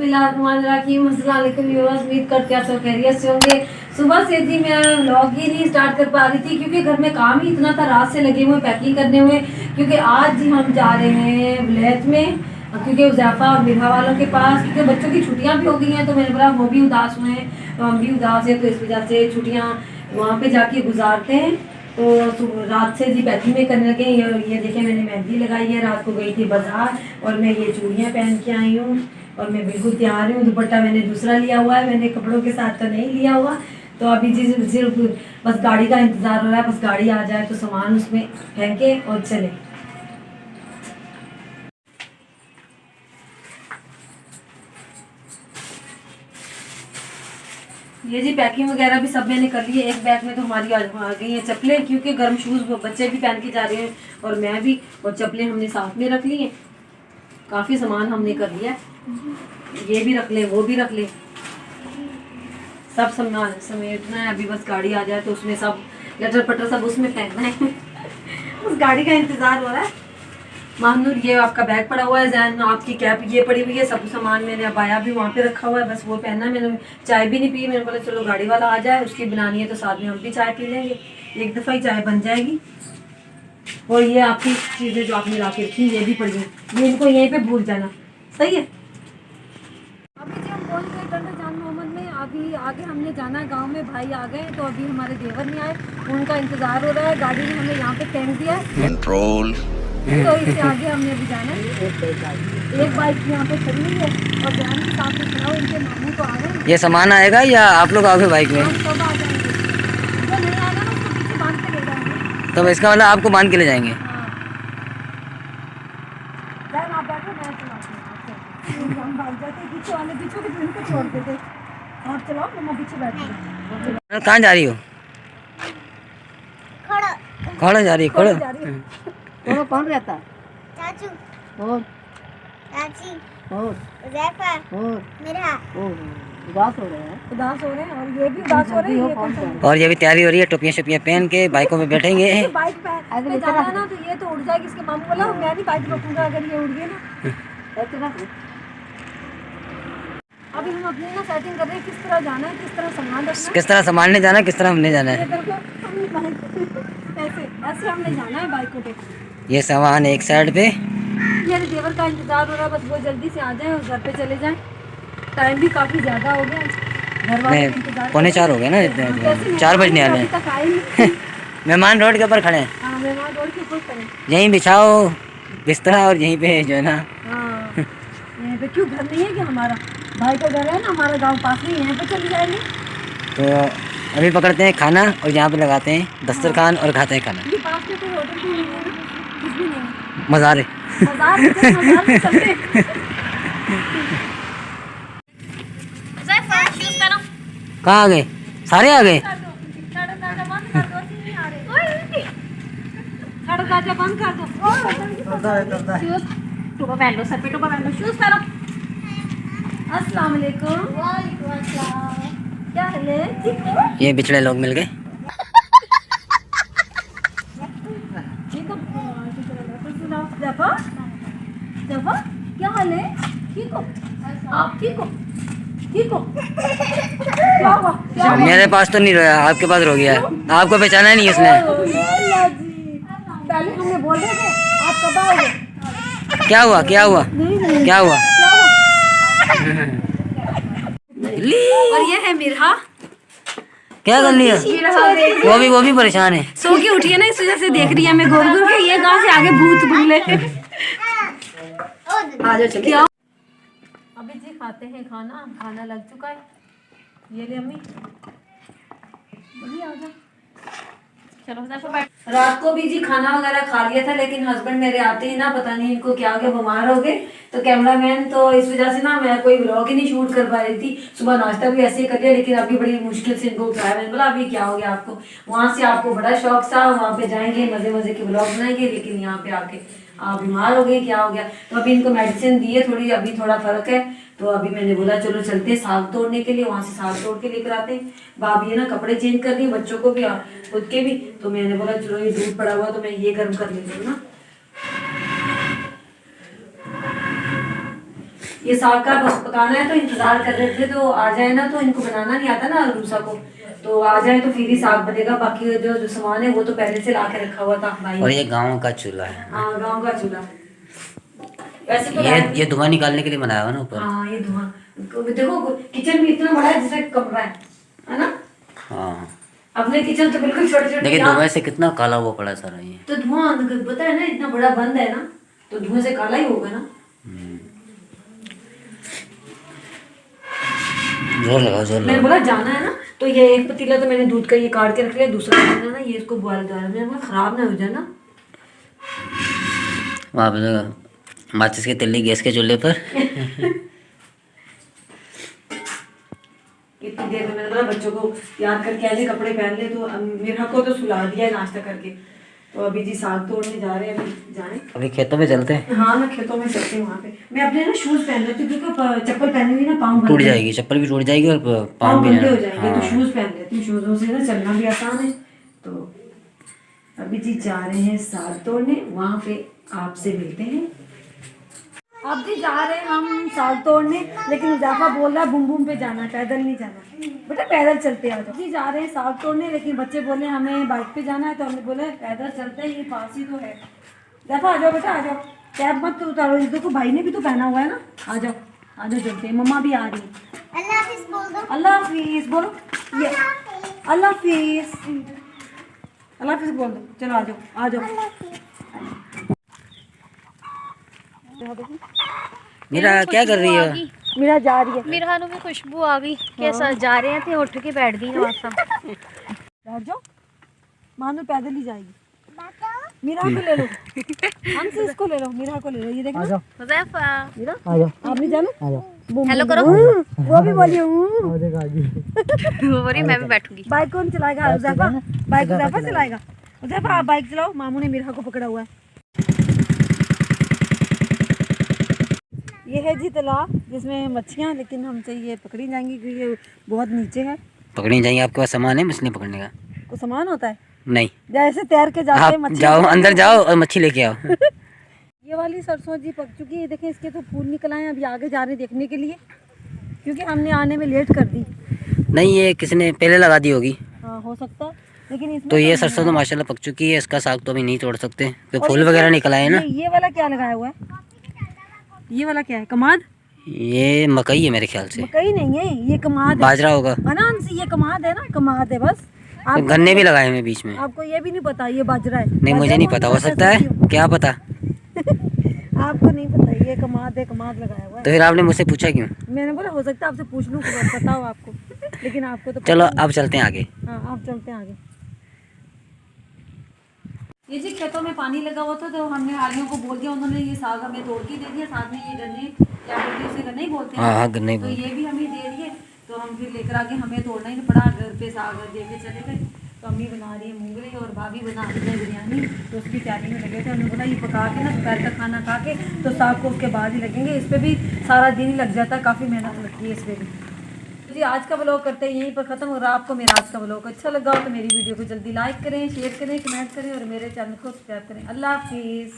बिस्मिल्लाहिर्रहमानिर्रहीम। अस्सलाम वालेकुम व्यूअर्स, उम्मीद करते हैं आप सब खैरियत से होंगे। सुबह से जी मैं व्लॉग ही नहीं स्टार्ट कर पा रही थी क्योंकि घर में काम ही इतना था, रात से लगे हुए पैकिंग करने हुए। क्योंकि आज जी हम जा रहे हैं विलायत में, क्योंकि उज़ैफ़ा और मिर्हा वालों के पास, क्योंकि बच्चों की छुट्टियां भी हो गई हैं। तो मैंने बोला वो भी उदास हुए हैं तो हम भी उदास हैं, तो इस वजह से छुट्टियाँ वहाँ पे जाके गुजारते हैं। तो रात से जी पैकिंग में करने लगे। ये देखें, मैंने मेहंदी लगाई है, रात को गई थी बाजार और मैं ये चूड़ियाँ पहन के आई हूँ और मैं बिल्कुल तैयार हूँ। दुपट्टा मैंने दूसरा लिया हुआ है, मैंने कपड़ों के साथ तो नहीं लिया हुआ। तो अभी जी सिर्फ बस गाड़ी का इंतज़ार हो रहा है, बस गाड़ी आ जाए तो सामान उसमें फेंके और चले। ये जी पैकिंग वगैरह भी सब मैंने कर ली है। एक बैग में तो हमारी आ गई है चप्पलें, क्योंकि गर्म शूज़ बच्चे भी पहन के जा रहे हैं और मैं भी, और चप्पलें हमने साथ में रख ली हैं। काफ़ी सामान हमने कर लिया, ये भी रख लें वो भी रख लें, सब सामान समेटना है। अभी बस गाड़ी आ जाए तो उसमें सब लटर पटर सब उसमें फेंकना है। उस गाड़ी का इंतज़ार हो रहा है। माहनूर, ये आपका बैग पड़ा हुआ है, जैन आपकी कैप ये पड़ी हुई है, सब सामान मैंने अबाया भी वहाँ पे रखा हुआ है, बस वो पहनना है। मैंने चाय भी नहीं पी, मैंने बोला चलो गाड़ी वाला आ जाए, उसकी बनानी है तो साथ में हम भी चाय पी लेंगे, एक दफ़ा ही चाय बन जाएगी। और ये आपकी चीज़ें जो आपने ला के रखी ये भी पड़ी हैं, ये इनको यहीं पे भूल जाना, सही है। अभी जी हम पहुँच गए टंडा जान मोहम्मद में। अभी आगे हमने जाना है गाँव में, भाई आ गए तो अभी हमारे देवर नहीं आए, उनका इंतज़ार हो रहा है। गाड़ी ने हमें यहाँ पे फेंक दिया है कंट्रोल, तो इससे आगे हमने अभी जाना है। एक बाइक यहाँ पे खड़ी हुई है और जान के साथ में खड़ा हो, इनके मामू तो आ गए। ये सामान आएगा या आप लोग आओगे बाइक में? सब आ जाएंगे, जो नहीं आएगा ना उसको पीछे बांध के ले जाएंगे। तो इसका मतलब आपको बांध के ले जाएंगे? हाँ, जान आप बैठो, मैं चलाती हूँ। हम भाग जाते हैं, पीछे वाले पीछे भी इनको छोड़ देते और चलाओ, मम्मा पीछे बैठ। कहाँ जा रही हो? खड़ा जा रही है? खड़ा कौन रहता है? चाचू और चाची और उज़ैफ़ा और मेरा उदास हो रहे हैं, उदास हो रहे हैं, और ये भी उदास हो रहे हैं। ये कौन सा है? और ये भी तैयारी हो रही है, टोपियाँ शोपियाँ पहन के बाइकों में बैठेंगे। बाइक पे जाना है ना तो ये तो उड़ जाएगी। इसके मामू बोला मैं नहीं बाइक रोकूंगा अगर ये उड़ गई ना। अभी हम अपनी ना सेटिंग कर रहे हैं, किस तरह जाना है, किस तरह सामान रखना है, किस तरह संभालने जाना है, किस तरह हमने जाना है। ऐसे ऐसे हमने जाना है बाइकों पे। ये सामान एक साइड पे। मेरे देवर का इंतजार हो रहा है, बस वो जल्दी से आ जाए और घर पे चले जाएं। टाइम भी काफ़ी ज़्यादा हो गया, घर वाले इंतजार 3:45 हो गए ना, इतने 4 बजने वाले हैं। तक आए नहीं। मेहमान रोड के ऊपर खड़े हैं। हाँ, मेहमान रोड के ऊपर खड़े। यहीं बिछाओ बिस्तरा और यहीं पे जो है ना। हाँ, यहाँ पे क्यों घर नहीं है कि हमारा भाई का घर है ना, हमारा गांव पास में, यहाँ पे चले जाएंगे। तो अभी पकड़ते हैं खाना और यहाँ पे लगाते हैं दस्तरखान और खाते हैं खाना। ये पास में कोई होटल भी नहीं है ना, कुछ भी नहीं है। मज़ारे मज़ार में चलते। कहाँ आ गए? सारे आ गए? दरवाजा बंद कर दो। शूज टोपा पहन लो, सर पे टोपा पहन लो, शूज पहनो। अस्सलाम वालेकुम। वालेकुम अस्सलाम। क्या हाल है? ठीक हो? ये बिछड़े लोग मिल गए। ठीक हो? सुनाओ ज़ैफ़ा, ज़ैफ़ा क्या हाल है? ठीक हो? आप ठीक हो? ठीक हो? क्या हुआ? क्या हुआ? मेरे पास तो नहीं रोया, आपके पास रो गया। आपको पहचाना नहीं उसने। अल्लाह जी, पहले हमने बोल रहे थे आप कब आओगे? क्या हुआ? क्या हुआ? नहीं क्या हुआ? और ये है मिर्हा, क्या कर लिया? वो भी परेशान है। सो के उठी है ना, इस वजह से देख रही है मैं घूर घूर के। ये गाँव से आगे भूत बुले। आ जाओ चलिए। अभी जी खाते हैं खाना, खाना लग चुका है। ये ले अम्मी, आ जा। चलो रात को भी जी खाना वगैरह खा लिया था, लेकिन हस्बैंड मेरे आते ही ना पता नहीं इनको क्या हो गया, बीमार हो गए। तो कैमरामैन तो इस वजह से ना मैं कोई व्लॉग ही नहीं शूट कर पा रही थी। सुबह नाश्ता भी ऐसे ही कर लिया, लेकिन अभी बड़ी मुश्किल से इनको उठाया। मैंने बोला अभी क्या हो गया आपको? वहाँ से आपको बड़ा शौक था, वहाँ पे जाएंगे मजे मजे के व्लॉग बनाएंगे, लेकिन यहाँ पे आके आप बीमार हो गए, क्या हो गया? तो अभी इनको मेडिसिन दी है थोड़ी, अभी थोड़ा फर्क है। तो अभी मैंने बोला चलो चलते साग तोड़ने के लिए, वहाँ से साग तोड़ के लेकर आते हैं। भाभी है ना कपड़े चेंज कर दिए बच्चों को भी और खुद के भी, तो मैंने बोला चलो ये दूध पड़ा हुआ तो मैं ये गर्म कर लेती हूँ ना। ये साग का बस पकाना है, तो इंतजार कर रहे थे, तो आ जाए ना, तो इनको बनाना नहीं आता ना रूसा को, तो आ जाए तो फिर ही साग बनेगा। बाकी जो सामान है वो तो पहले से ला के रखा हुआ था भाई। और ये गांव का चूल्हा है। हाँ, गाँव का चूल्हा। वैसे तो ये धुआं निकालने के लिए बनाया हुआ ना ऊपर। हाँ, ये धुआं देखो, किचन भी इतना बड़ा है जैसे कमरा है ना। हाँ, अपने किचन तो बिल्कुल छोटे छोटे। देखिए धुआं से कितना काला हुआ पड़ा सारा ये। तो धुआं पता है ना, इतना बड़ा बंद है ना, तो धुएं से काला ही होगा ना। जोर लगाओ, जोर मैंने लगाओ। बोला जाना है ना, तो ये एक पतीला तो मैंने दूध का ये काट के रख लिया, दूसरा पतीला ना ये इसको बॉयल कर, मैंने बोला खराब ना हो जाए ना। वहाँ पे तो माचिस की तिल्ली गैस के चूल्हे पर। इतनी देर में मैंने बोला बच्चों को याद करके आजे, कपड़े पहन ले, तो मेरा को तो सुला दिया है नाश्ता करके। तो अभी जी साग तोड़ने जा रहे हैं, अभी जाए। अभी खेतों में चलते हैं। हाँ, मैं खेतों में चलती हूँ। वहाँ पे मैं अपने ना शूज पहन लेती हूँ, क्योंकि चप्पल पहनी हुई ना पाँव टूट जाएगी, चप्पल भी टूट जाएगी और पाँव पाँव भी गंदे हो जाएंगे। हाँ। तो शूज पहन लेती हूँ, शूजों से ना चलना भी आसान है। तो अभी जी जा रहे हैं साग तोड़ने, वहाँ पे आपसे मिलते हैं। अब जी जा रहे हैं हम साग तोड़ने, लेकिन हुज़ैफा बोल रहा है बूम बूम पे जाना, पैदल नहीं जाना। बेटा पैदल चलते आ जाओ। जी जा रहे हैं साग तोड़ने, लेकिन बच्चे बोले हमें बाइक पे जाना है, तो हमने बोले पैदल चलते हैं, ये पास ही तो है। हुज़ैफा आ जाओ बेटा, आ जाओ, कैब मत उतारो, देखो भाई ने भी तो पहना हुआ है ना। आ जाओ आ जाओ, चलते हैं, मम्मा भी आ रही है। अल्लाह हाफिज बोल दो। अल्लाह हाफिज बोलो, ये अल्लाह हाफिज, अल्लाह हाफिज बोल दो। चलो आ जाओ आ जाओ। मीरा क्या कर रही है? मीरा जा रही है। मेरे हाथों में खुशबू आ गई। कैसा जा रहे हैं थे, उठ के बैठ गई ना सब। बैठ जाओ, मानो पैदल ही जाएगी। मीरा को ले लो, हमसे इसको ले लो, मीरा को ले लो। ये देखो हुज़ैफा, मीरा आ जाओ, आप नहीं जाना। हेलो करो। वो भी बोलिए वो बोली मैं भी बैठूंगी। बाइक कौन चलाएगा? हुज़ैफा, बाइक हुज़ैफा चलाएगा। हुज़ैफा आप बाइक चलाओ, मामू ने मीरा को पकड़ा हुआ है। ये है जी तालाब जिसमें मच्छियाँ, लेकिन हमसे ये पकड़ी जाएंगी क्योंकि ये बहुत नीचे है। पकड़ी जाएंगी? आपके पास सामान है मछली पकड़ने का? को सामान होता है नहीं, जैसे तैर के जाते हैं आप मच्छी। जाओ अंदर जाओ और मच्छी लेके आओ। ये वाली सरसों जी पक चुकी है, देखें इसके तो फूल निकल आए हैं। अभी आगे जा रहे हैं देखने के लिए, क्योंकि हमने आने में लेट कर दी। नहीं, ये किसी ने पहले लगा दी होगी। हाँ, हो सकता है, लेकिन इसमें तो ये सरसों तो माशाल्लाह पक चुकी है, इसका साग तो अभी नहीं तोड़ सकते, तो फूल वगैरह निकल आए ना। ये वाला क्या लगाया हुआ है? ये वाला क्या है? कमाद? ये मकई है मेरे ख्याल से। मकई नहीं है, ये कमाद है। बाजरा होगा। अनान से ये कमाद है ना, कमाद है बस। तो गन्ने भी लगाए हैं बीच में। आपको ये भी नहीं पता ये बाजरा है? नहीं, मुझे नहीं पता, हो सकता है, क्या पता। आपको नहीं पता, ये कमाद है, कमाद लगाया हुआ है। तो फिर आपने मुझसे पूछा क्यों? मैंने बोला हो सकता है आपसे पूछ लूँ, पता हो आपको, लेकिन आपको तो चलो अब चलते हैं आगे। हाँ, आप चलते हैं आगे। ये जी खेतों में पानी लगा हुआ था, तो हमने हालियों को बोल दिया, उन्होंने ये साग हमें तोड़ के दे दिया। साथ में ये गन्ने, क्या बोलते हैं उसे, गन्ने ही बोलते हैं। हाँ हाँ, गन्ने तो ये भी हमें दे दिए, तो हम फिर लेकर आगे, हमें तोड़ना ही नहीं पड़ा, घर पे साग दे के चले गए। तो अम्मी बना रही है मूंगरे और भाभी बना रही है बिरयानी, तो उसकी तैयारी में लगे थे। हमने बोला ये पका के ना दोपहर का खाना खा के तो साग को उसके बाद ही लगेंगे। इस पर भी सारा दिन ही लग जाता है, काफ़ी मेहनत लगती है इस पर भी। तो जी आज का व्लॉग करते हैं यहीं पर ख़त्म। अगर आपको मेरा आज का व्लॉग अच्छा लगा हो तो मेरी वीडियो को जल्दी लाइक करें, शेयर करें, कमेंट करें और मेरे चैनल को सब्सक्राइब करें। अल्लाह हाफिज़।